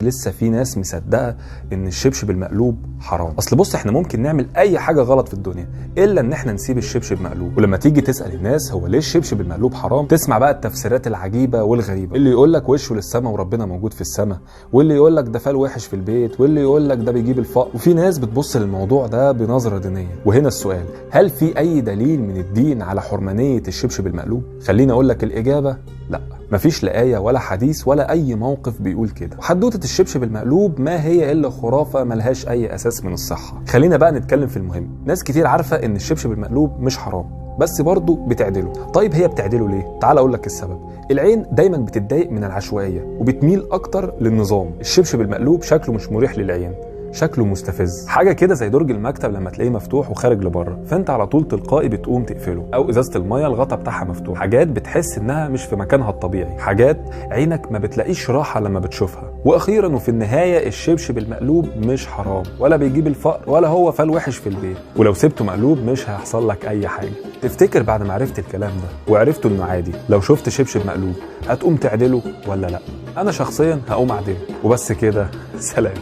لسه في ناس مصدقه ان الشبشب المقلوب حرام. اصل بص، احنا ممكن نعمل اي حاجه غلط في الدنيا الا ان احنا نسيب الشبشب مقلوب. ولما تيجي تسال الناس هو ليه الشبشب المقلوب حرام، تسمع بقى التفسيرات العجيبه والغريبه، اللي يقول لك وشه للسما وربنا موجود في السما، واللي يقول لك ده فال وحش في البيت، واللي يقول لك ده بيجيب الفقر. وفي ناس بتبص للموضوع ده بنظره دينيه. وهنا السؤال، هل في اي دليل من الدين على حرمانيه الشبشب المقلوب؟ خليني اقول لك الاجابه لا، مفيش لا آية ولا حديث ولا أي موقف بيقول كده. وحدوتة الشبشب المقلوب ما هي إلا خرافة ملهاش أي أساس من الصحة. خلينا بقى نتكلم في المهم. ناس كتير عارفة إن الشبشب المقلوب مش حرام، بس برضه بتعدله. طيب هي بتعدله ليه؟ تعال أقول لك السبب. العين دايما بتتضايق من العشوائية وبتميل أكتر للنظام. الشبشب المقلوب شكله مش مريح للعين، شكله مستفز، حاجه كده زي درج المكتب لما تلاقيه مفتوح وخارج لبره، فانت على طول تلقائي بتقوم تقفله. او ازازه الميه الغطا بتاعها مفتوح. حاجات بتحس انها مش في مكانها الطبيعي، حاجات عينك ما بتلاقيش راحه لما بتشوفها. واخيرا وفي النهايه، الشبشب المقلوب مش حرام ولا بيجيب الفقر ولا هو فال وحش في البيت، ولو سبته مقلوب مش هيحصل لك اي حاجه. تفتكر بعد ما عرفت الكلام ده وعرفت انه عادي، لو شفت شبشب مقلوب هتقوم تعدله ولا لا؟ انا شخصيا هقوم اعدله وبس كده. سلام.